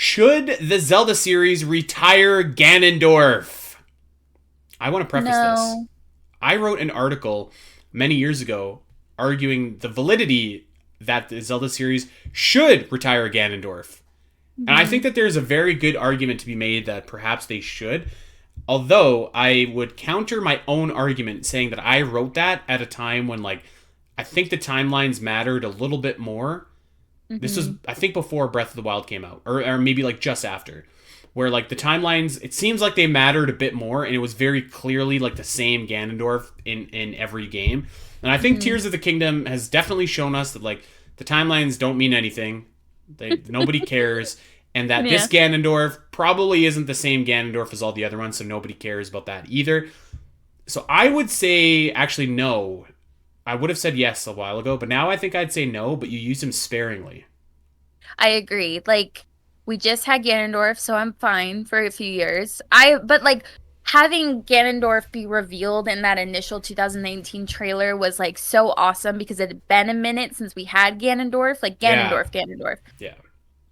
Should the Zelda series retire Ganondorf? I want to preface this. No. I wrote an article many years ago arguing the validity that the Zelda series should retire Ganondorf. And I think Mhm. that there's a very good argument to be made that perhaps they should. Although I would counter my own argument saying that I wrote that at a time when, like, I think the timelines mattered a little bit more. This was, Mhm. I think, before Breath of the Wild came out, or maybe like just after, where like the timelines, it seems like they mattered a bit more, and it was very clearly like the same Ganondorf in every game. And I think Mhm. Tears of the Kingdom has definitely shown us that like the timelines don't mean anything. Nobody cares, and that this Yeah. Ganondorf probably isn't the same Ganondorf as all the other ones, so nobody cares about that either. So I would say actually no. I would have said yes a while ago, but now I think I'd say no, but you use him sparingly. I agree. Like we just had Ganondorf, so I'm fine for a few years. But like having Ganondorf be revealed in that initial 2019 trailer was like so awesome because it had been a minute since we had Ganondorf, like Yeah, Ganondorf. yeah.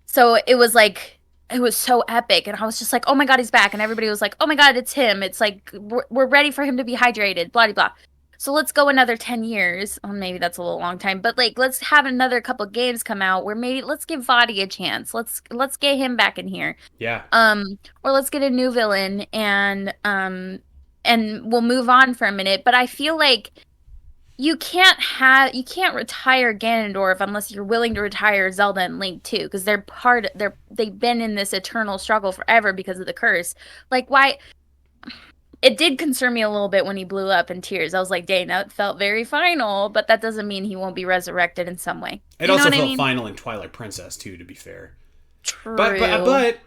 So it was like it was so epic and I was just like, "Oh my God, he's back." And everybody was like, "Oh my God, it's him." It's like we're ready for him to be hydrated, blah blah blah. So let's go another 10 years. Well, maybe that's a little long time, but like let's have another couple games come out where maybe let's give Vadi a chance. Let's get him back in here. Yeah. Or let's get a new villain and we'll move on for a minute. But I feel like you can't retire Ganondorf unless you're willing to retire Zelda and Link too, because they've been in this eternal struggle forever because of the curse. Like why it did concern me a little bit when he blew up in tears. I was like, dang, that felt very final, but that doesn't mean he won't be resurrected in some way. It You know also what I felt mean? final in Twilight Princess too, to be fair. But but True. but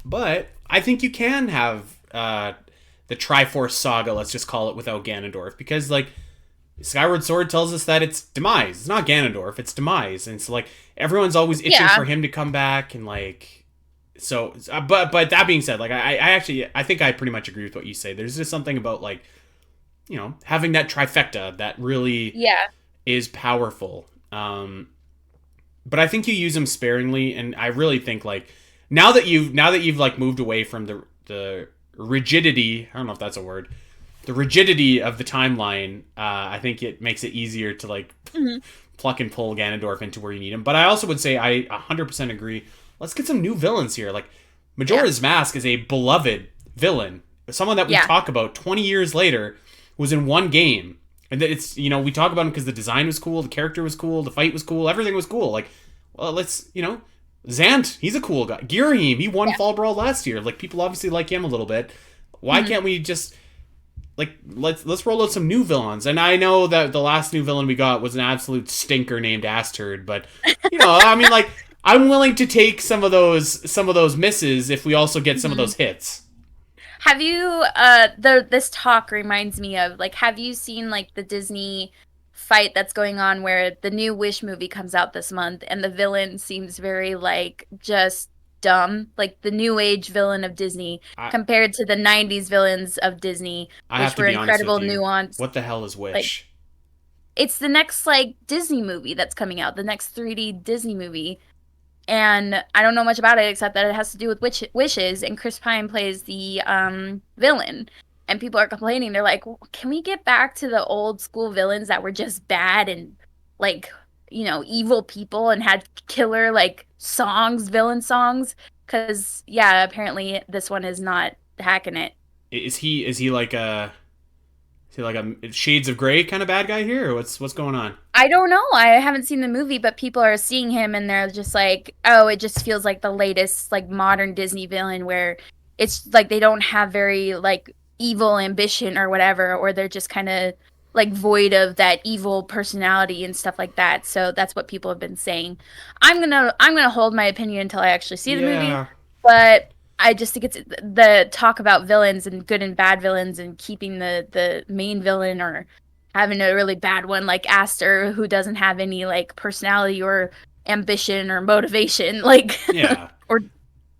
but I think you can have the Triforce saga, let's just call it, without Ganondorf, because like Skyward Sword tells us that it's demise. It's not Ganondorf, it's demise, and so like everyone's always itching Yeah. for him to come back, and like but that being said, like I actually I think I pretty much agree with what you say. There's just something about like having that trifecta that really Yeah. is powerful. But I think you use them sparingly, and I really think like now that you've like moved away from the rigidity. I don't know if that's a word. The rigidity of the timeline. I think it makes it easier to like Mhm. pluck and pull Ganondorf into where you need him. But I also would say I 100% agree. Let's get some new villains here. Like Yeah. Majora's Mask is a beloved villain, someone that we Yeah. talk about 20 years later was in one game. And it's we talk about him because the design was cool, the character was cool, the fight was cool, everything was cool. Like, well, let's Zant, he's a cool guy. Girahim, he won Yeah. Fall Brawl last year. Like people obviously like him a little bit. Why Mhm. can't we just like let's roll out some new villains? And I know that the last new villain we got was an absolute stinker named Asterd, but I mean like I'm willing to take some of those misses if we also get some of Mhm. those hits. Have you this talk reminds me of like have you seen like the Disney fight that's going on where the new Wish movie comes out this month and the villain seems very like just dumb, like the new age villain of Disney I compared to the 90s villains of Disney, I have which to were be honest with incredible you. nuance. What the hell is Like Wish? it's the next like Disney movie that's coming out, the next 3D Disney movie. And I don't know much about it except that it has to do with wishes, and Chris Pine plays the villain. And people are complaining. They're like, "Can we get back to the old school villains that were just bad and like evil people and had killer like songs, villain songs?" Because yeah, apparently this one is not hacking it. Is he like a Shades of Grey kind of bad guy here, or what's going on? I don't know. I haven't seen the movie, but people are seeing him and they're just like, "Oh, it just feels like the latest like modern Disney villain where it's like they don't have very like evil ambition or whatever, or they're just kind of like void of that evil personality and stuff like that." So that's what people have been saying. I'm gonna hold my opinion until I actually see the movie, Yeah, but I just think it's the talk about villains and good and bad villains and keeping the main villain or having a really bad one like Aster who doesn't have any like personality or ambition or motivation like yeah. or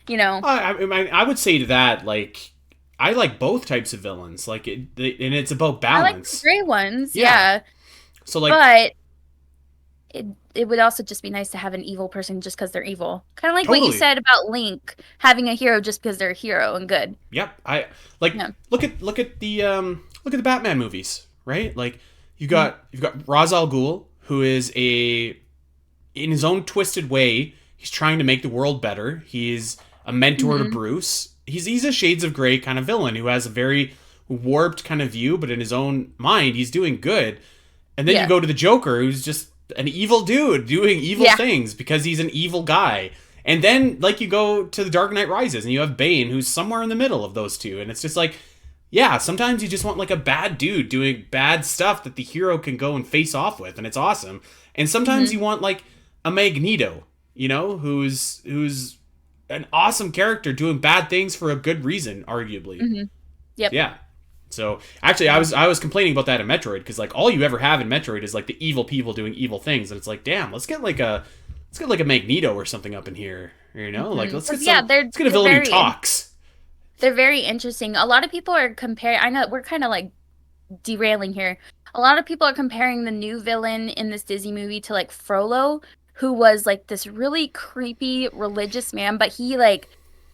you know I would say to that, like, I like both types of villains, like, and it's about I like the balance. gray ones, Yeah. yeah, So, like, but it would also just be nice to have an evil person just because they're evil. Kind of like what you Totally. said about Link having a hero just because they're a hero and good. Yep. I like Yeah. look at the Batman movies, right? Like Mhm. you've got Ra's al Ghul, who is a in his own twisted way, he's trying to make the world better. He's a mentor to Mhm. Bruce. He's a Shades of Grey kind of villain who has a very warped kind of view, but in his own mind, he's doing good. And then you Yeah. go to the Joker, who's just an evil dude doing evil Yeah. things because he's an evil guy. And then, like, you go to the Dark Knight Rises, and you have Bane, who's somewhere in the middle of those two. And it's just like, yeah, sometimes you just want like a bad dude doing bad stuff that the hero can go and face off with, and it's awesome. And sometimes Mhm. you want like a Magneto, who's an awesome character doing bad things for a good reason, arguably. Mhm. Yep. Yeah. So actually, I was complaining about that in Metroid because like all you ever have in Metroid is like the evil people doing evil things, and it's like, damn, let's get like a Magneto or something up in here, like let's get Because yeah, let's get a villain who talks. they're very interesting. A lot of people are comparing. I know we're kind of like derailing here. A lot of people are comparing the new villain in this Disney movie to like Frollo, who was like this really creepy religious man, but he like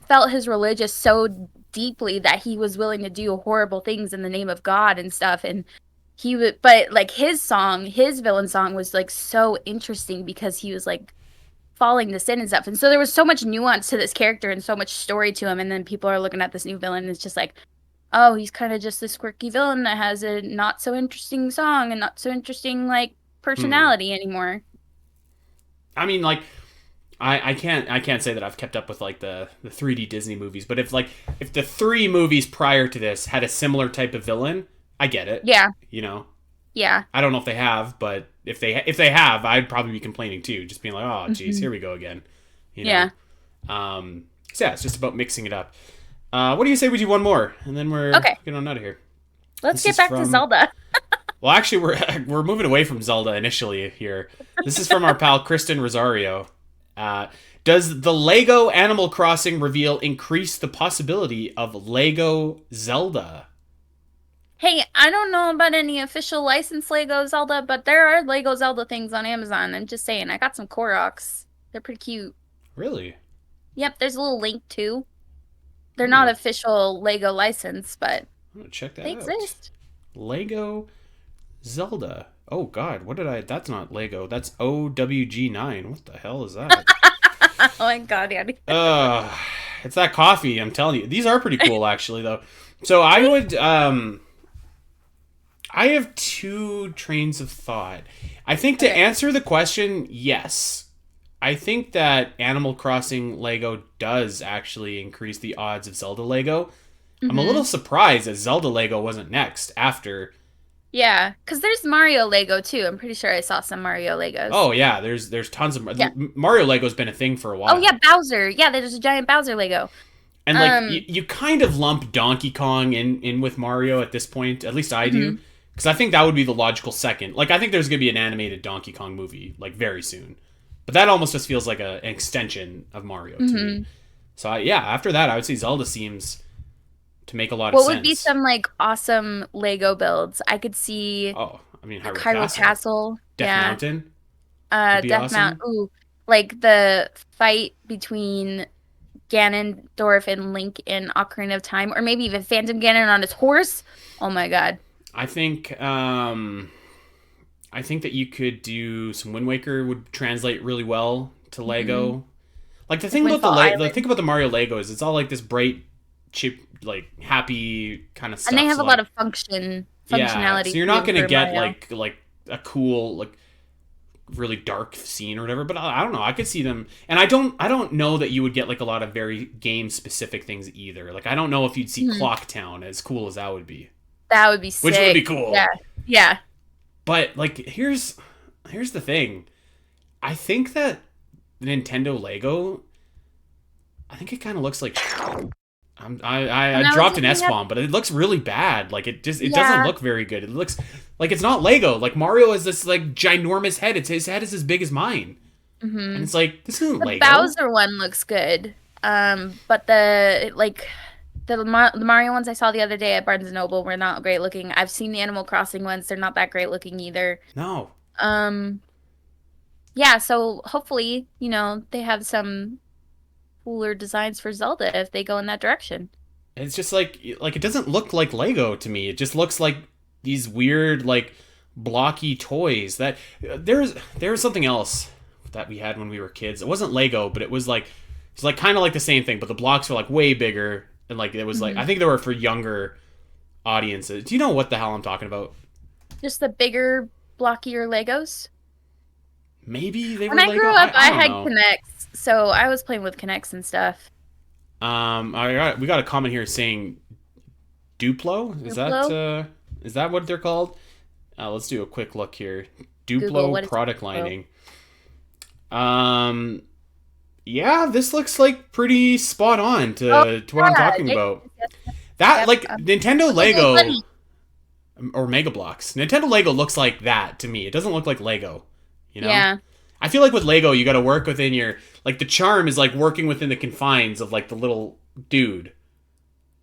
felt his religious so deeply that he was willing to do horrible things in the name of God and stuff. And he would, but like his song, his villain song was like so interesting because he was like falling to sin and stuff. And so there was so much nuance to this character and so much story to him. And then people are looking at this new villain and it's just like, oh, he's kind of just this quirky villain that has a not so interesting song and not so interesting like Hmm. personality anymore. I mean, like I can't say that I've kept up with like the 3D Disney movies, but if the three movies prior to this had a similar type of villain, I get it. Yeah, You know, yeah. I don't know if they have, but if they have, I'd probably be complaining too, just being like, oh, geez, Hmm. here we go again. You know. Yeah. So yeah, it's just about mixing it up. What do you say we do one more, and then we're Okay, getting on out of here. let's This get is back to from Zelda. well, actually, we're moving away from Zelda initially here. This is from our pal Kristen Rosario. Uh, does the Lego Animal Crossing reveal increase the possibility of Lego Zelda? Hey, I don't know about any official licensed Lego Zelda, but there are Lego Zelda things on Amazon. I'm just saying, I got some Koroks. They're pretty cute. Really? Yep, there's a little Link too. They're not Oh, official Lego license, but I'm gonna check that they out. exist. Lego Zelda. Oh God, what did I? That's not Lego. That's OWG9. What the hell is that? Oh my God, Andy. Uh, it's that coffee. I'm telling you, these are pretty cool, actually, though. So I would. I have two trains of thought. I think to Okay. answer the question, yes. I think that Animal Crossing Lego does actually increase the odds of Zelda Lego. I'm a little Mm-hmm. surprised that Zelda Lego wasn't next after. Yeah, because there's Mario Lego too. I'm pretty sure I saw some Mario Legos. Oh yeah, there's tons of Yeah. Mario Lego's been a thing for a Oh while. yeah, Bowser. Yeah, there's a giant Bowser Lego. And like Um, you kind of lump Donkey Kong in with Mario at this point. At least I do, mhm. because I think that would be the logical second. Like I think there's gonna be an animated Donkey Kong movie like very soon, but that almost just feels like an extension of Mario to me. Mhm. So yeah, after that, I would say Zelda seems to make a lot of What would be sense. some like awesome Lego builds? I could see Oh, I mean a Hyrule Hyrule Castle, Castle. Death Yeah. Mountain would be Death Mount. awesome. Ooh, like the fight between Ganondorf and Link in Ocarina of Time, or maybe even Phantom Ganon on his horse. Oh my God. I think I think that you could do some Wind Waker would translate really well to Hmm. Lego. Like the Like thing about Windfall the thing Island. about the Mario Legos, it's all like this bright, chip, like happy kind of And they stuff. have So a lot like of yeah, functionality so you're not too gonna for get Mario. like a cool like really dark scene or whatever. But I don't know. I could see them, and I don't know that you would get like a lot of very game specific things either. Like I don't know if you'd see Mhm. Clock Town as cool as that would be, That would be which would be sick. Yeah. cool. Yeah. But like here's the thing. I think that Nintendo Lego, I think it kind of looks like I And I was dropped an S looking up, bomb, but it looks really bad. Like it doesn't yeah, look very good. It looks like it's not Lego. Like Mario has this like ginormous head. His head is as big as mine, and hmm it's like this isn't the Lego. Bowser one looks good. But the like the Mario ones I saw the other day at Barnes and Noble were not great looking. I've seen the Animal Crossing ones; they're not that great looking either. No, Um, yeah, so hopefully, they have some cooler designs for Zelda if they go in that direction. It's just like it doesn't look like Lego to me. It just looks like these weird like blocky toys. That there's something else that we had when we were kids. It wasn't Lego, but it's like kind of like the same thing, but the blocks were like way bigger and like it was like Hmm. I think they were for younger audiences. Do you know what the hell I'm talking about? Just the bigger, blockier Legos. Maybe they When were I Lego. grew up, I I don't had know. Kinects, so I was playing with Kinects and stuff. We got a comment here saying Duplo. Duplo? Is that what they're called? Let's do a quick look here. Google, Duplo what is product Duplo? lining. Yeah, this looks like pretty spot on Oh, to what I'm yeah. talking Yes, about. yes, yes. That Yep. like Nintendo Lego Lego Bunny. or Mega Bloks. Nintendo Lego looks like that to me. It doesn't look like Lego, you know? Yeah. I feel like with Lego you got to work within your like the charm is like working within the confines of like the little dude,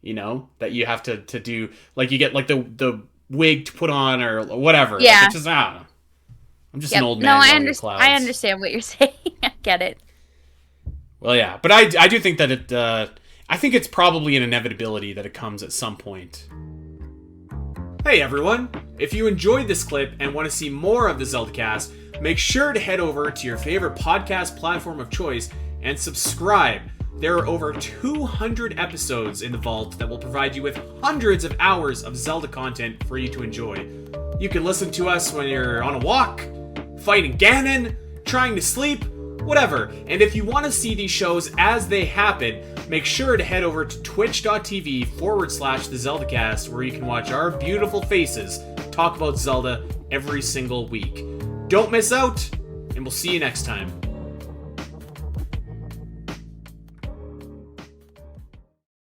that you have to do like you get like the wig to put on or whatever. Like Yeah. it's just I don't know. I'm just an Yep. old No, man I yelling at I clouds. understand what you're saying. I get it. Well, yeah, but I do think that I think it's probably an inevitability that it comes at some point. Hey everyone! If you enjoyed this clip and want to see more of the Zelda Cast, make sure to head over to your favorite podcast platform of choice and subscribe. There are over 200 episodes in the vault that will provide you with hundreds of hours of Zelda content for you to enjoy. You can listen to us when you're on a walk, fighting Ganon, trying to sleep, whatever. And if you want to see these shows as they happen, make sure to head over to twitch.tv/the ZeldaCast, where you can watch our beautiful faces talk about Zelda every single week. Don't miss out, and we'll see you next time.